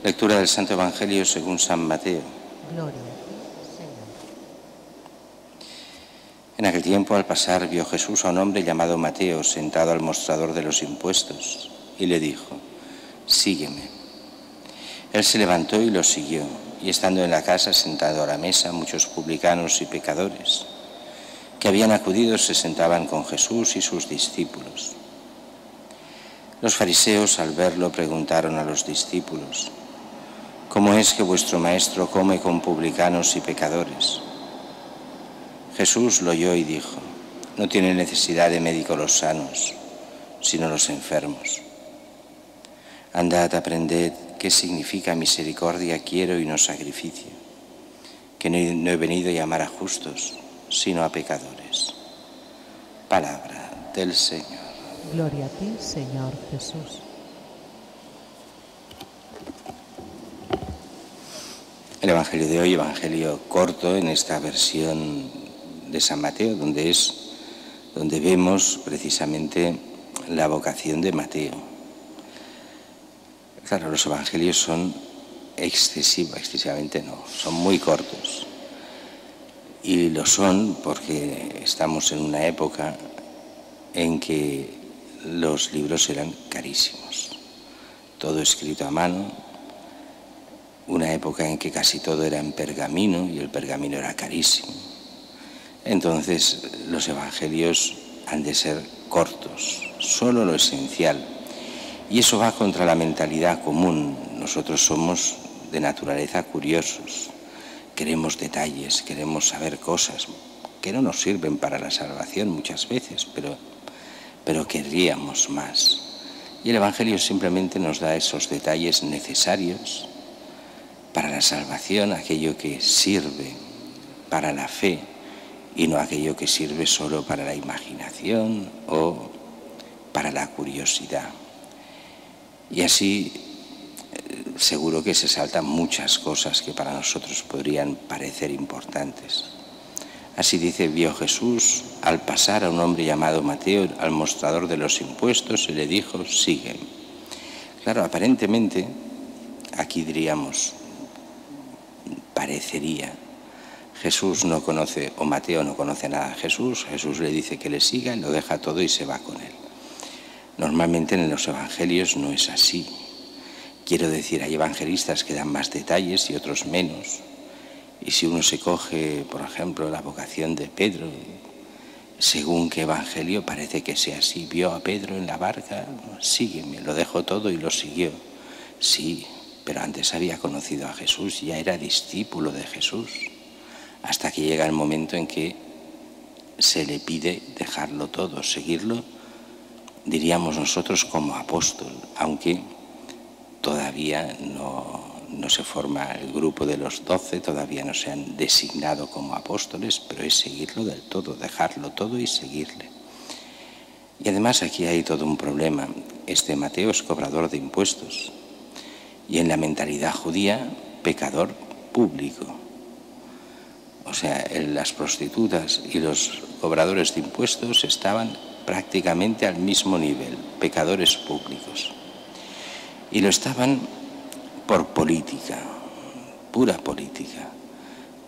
Lectura del Santo Evangelio según San Mateo. Gloria a ti, Señor. En aquel tiempo, al pasar, vio Jesús a un hombre llamado Mateo sentado al mostrador de los impuestos y le dijo: «Sígueme». Él se levantó y lo siguió, y estando en la casa, sentado a la mesa, muchos publicanos y pecadores que habían acudido se sentaban con Jesús y sus discípulos. Los fariseos, al verlo, preguntaron a los discípulos: «¿Cómo es que vuestro maestro come con publicanos y pecadores?». Jesús lo oyó y dijo: «No tienen necesidad de médico los sanos, sino los enfermos. Andad, aprended qué significa misericordia quiero y no sacrificio, que no he venido a llamar a justos, sino a pecadores». Palabra del Señor. Gloria a ti, Señor Jesús. El Evangelio de hoy, Evangelio corto en esta versión de San Mateo, donde vemos precisamente la vocación de Mateo. Claro, los Evangelios son excesivamente no, son muy cortos. Y lo son porque estamos en una época en que los libros eran carísimos. Todo escrito a mano, una época en que casi todo era en pergamino y el pergamino era carísimo. Entonces los evangelios han de ser cortos, solo lo esencial. Y eso va contra la mentalidad común. Nosotros somos de naturaleza curiosos, queremos detalles, queremos saber cosas que no nos sirven para la salvación muchas veces, pero querríamos más. Y el evangelio simplemente nos da esos detalles necesarios para la salvación, aquello que sirve para la fe y no aquello que sirve solo para la imaginación o para la curiosidad. Y así seguro que se saltan muchas cosas que para nosotros podrían parecer importantes. Así dice: vio Jesús al pasar a un hombre llamado Mateo al mostrador de los impuestos y le dijo: sígueme. Claro, aparentemente, aquí diríamos, parecería, Jesús no conoce, o Mateo no conoce nada a Jesús, Jesús le dice que le siga, lo deja todo y se va con él. Normalmente en los evangelios no es así. Quiero decir, hay evangelistas que dan más detalles y otros menos. Y si uno se coge, por ejemplo, la vocación de Pedro, según qué evangelio parece que sea así. Vio a Pedro en la barca, sígueme, lo dejó todo y lo siguió. Sí, pero antes había conocido a Jesús, ya era discípulo de Jesús, hasta que llega el momento en que se le pide dejarlo todo, seguirlo, diríamos nosotros como apóstol, aunque todavía no se forma el grupo de los 12, todavía no se han designado como apóstoles, pero es seguirlo del todo, dejarlo todo y seguirle. Y además aquí hay todo un problema. Este Mateo es cobrador de impuestos y en la mentalidad judía, pecador público. O sea, las prostitutas y los cobradores de impuestos estaban prácticamente al mismo nivel, pecadores públicos. Y lo estaban por política, pura política,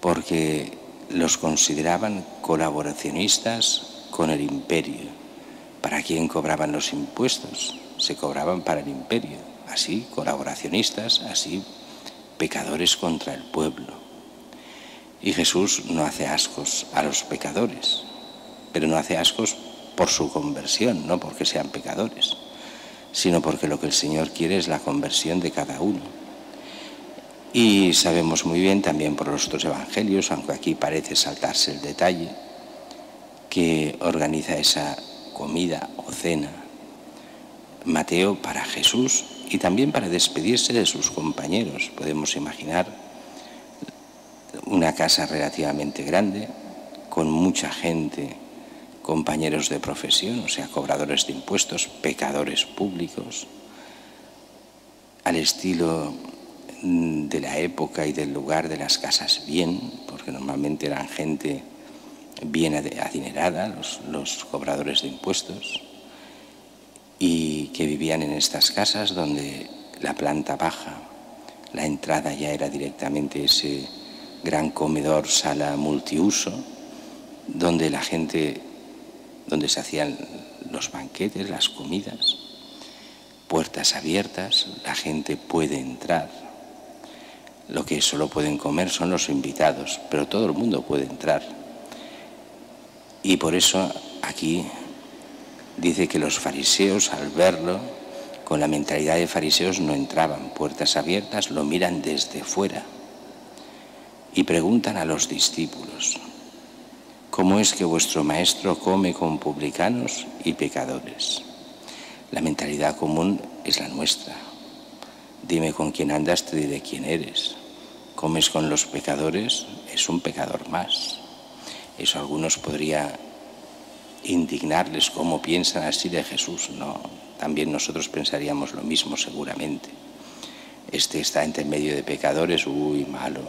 porque los consideraban colaboracionistas con el imperio. ¿Para quién cobraban los impuestos? Se cobraban para el imperio. Así, colaboracionistas, así, pecadores contra el pueblo. Y Jesús no hace ascos a los pecadores, pero no hace ascos por su conversión, no porque sean pecadores, sino porque lo que el Señor quiere es la conversión de cada uno. Y sabemos muy bien también por los otros evangelios, aunque aquí parece saltarse el detalle, que organiza esa comida o cena Mateo para Jesús y también para despedirse de sus compañeros. Podemos imaginar una casa relativamente grande, con mucha gente, compañeros de profesión, o sea, cobradores de impuestos, pecadores públicos, al estilo de la época y del lugar de las casas bien, porque normalmente eran gente bien adinerada, los cobradores de impuestos, y que vivían en estas casas donde la planta baja, La entrada ya era directamente ese gran comedor, sala multiuso, donde la gente, donde se hacían los banquetes, las comidas, puertas abiertas, la gente puede entrar. Lo que solo pueden comer son los invitados, pero todo el mundo puede entrar. Y por eso aquí dice que los fariseos, al verlo, con la mentalidad de fariseos, no entraban. Puertas abiertas, lo miran desde fuera y preguntan a los discípulos: ¿cómo es que vuestro maestro come con publicanos y pecadores? La mentalidad común es la nuestra. Dime con quién andas, te diré quién eres. Comes con los pecadores, es un pecador más. Eso a algunos podría indignarles, cómo piensan así de Jesús. No, también nosotros pensaríamos lo mismo seguramente. Este está entre medio de pecadores, uy, malo.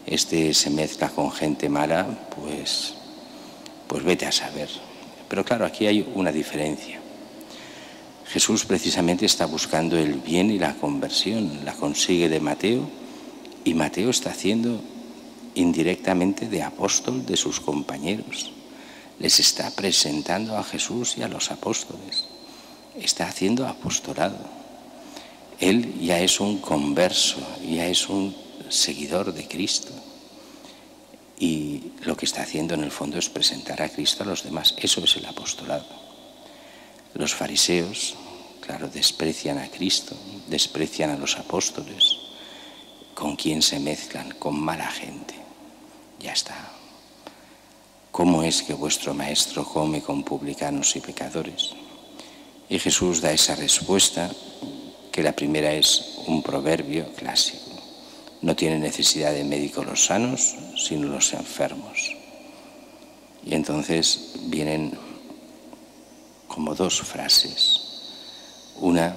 Este se mezcla con gente mala, pues vete a saber. Pero claro, aquí hay una diferencia. Jesús precisamente está buscando el bien y la conversión. La consigue de Mateo, y Mateo está haciendo indirectamente de apóstol de sus compañeros. Les está presentando a Jesús y a los apóstoles. Está haciendo apostolado. Él ya es un converso, ya es un seguidor de Cristo. Y lo que está haciendo en el fondo es presentar a Cristo a los demás. Eso es el apostolado. Los fariseos, claro, desprecian a Cristo, desprecian a los apóstoles. ¿Con quién se mezclan? Con mala gente. Ya está. ¿Cómo es que vuestro maestro come con publicanos y pecadores? Y Jesús da esa respuesta, que la primera es un proverbio clásico. No tienen necesidad de médicos los sanos, sino los enfermos. Y entonces vienen como dos frases. Una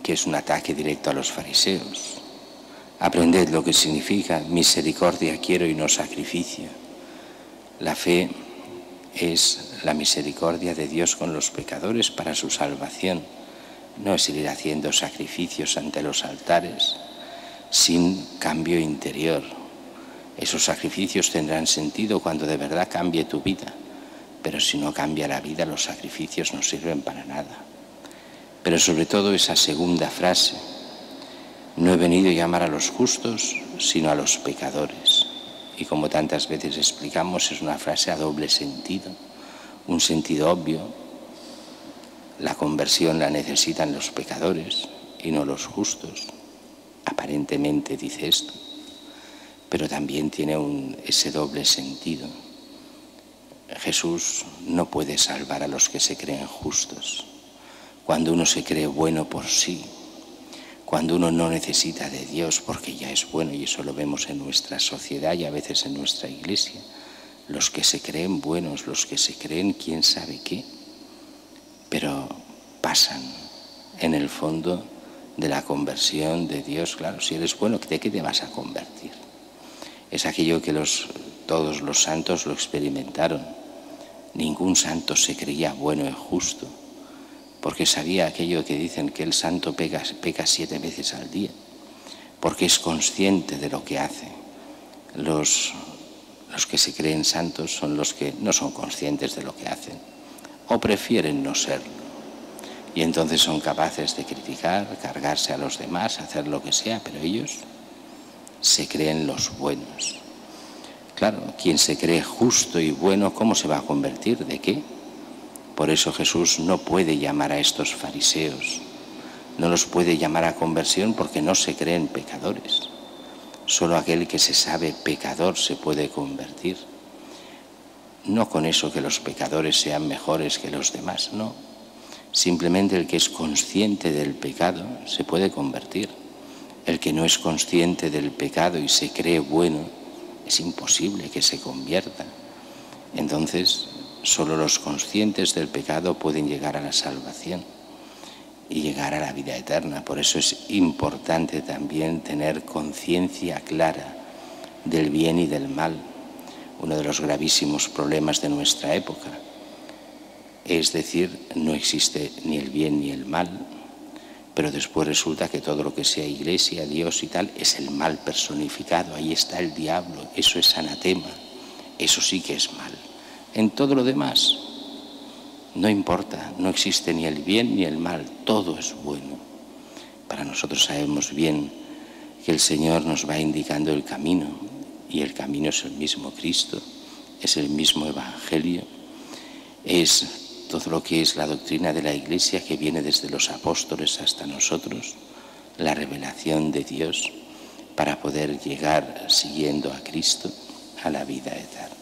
que es un ataque directo a los fariseos. Aprended lo que significa misericordia quiero y no sacrificio. La fe es la misericordia de Dios con los pecadores para su salvación. No es ir haciendo sacrificios ante los altares sin cambio interior. Esos sacrificios tendrán sentido cuando de verdad cambie tu vida, pero si no cambia la vida, los sacrificios no sirven para nada. Pero sobre todo esa segunda frase: no he venido a llamar a los justos, sino a los pecadores. Y como tantas veces explicamos, es una frase a doble sentido, un sentido obvio. La conversión la necesitan los pecadores y no los justos. Aparentemente dice esto, pero también tiene ese doble sentido. Jesús no puede salvar a los que se creen justos. Cuando uno se cree bueno por sí, cuando uno no necesita de Dios porque ya es bueno, y eso lo vemos en nuestra sociedad y a veces en nuestra iglesia, los que se creen buenos, los que se creen quién sabe qué, pero pasan en el fondo de la conversión de Dios. Claro, si eres bueno, ¿de qué te vas a convertir? Es aquello que todos los santos lo experimentaron. Ningún santo se creía bueno y justo, porque sabía aquello que dicen, que el santo peca 7 veces al día, porque es consciente de lo que hace. Los que se creen santos son los que no son conscientes de lo que hacen, o prefieren no serlo, y entonces son capaces de criticar, cargarse a los demás, hacer lo que sea, pero ellos se creen los buenos. Claro, quien se cree justo y bueno, ¿cómo se va a convertir? ¿De qué? Por eso Jesús no puede llamar a estos fariseos, no los puede llamar a conversión porque no se creen pecadores. Solo aquel que se sabe pecador se puede convertir. No con eso que los pecadores sean mejores que los demás, no. Simplemente el que es consciente del pecado se puede convertir. El que no es consciente del pecado y se cree bueno, es imposible que se convierta. Entonces, solo los conscientes del pecado pueden llegar a la salvación y llegar a la vida eterna. Por eso es importante también tener conciencia clara del bien y del mal. Uno de los gravísimos problemas de nuestra época es decir, no existe ni el bien ni el mal, pero después resulta que todo lo que sea iglesia, Dios y tal, es el mal personificado. Ahí está el diablo, eso es anatema, eso sí que es mal. En todo lo demás no importa, no existe ni el bien ni el mal, todo es bueno. Para nosotros sabemos bien que el Señor nos va indicando el camino, y el camino es el mismo Cristo, es el mismo Evangelio, es todo lo que es la doctrina de la Iglesia que viene desde los apóstoles hasta nosotros, la revelación de Dios para poder llegar siguiendo a Cristo a la vida eterna.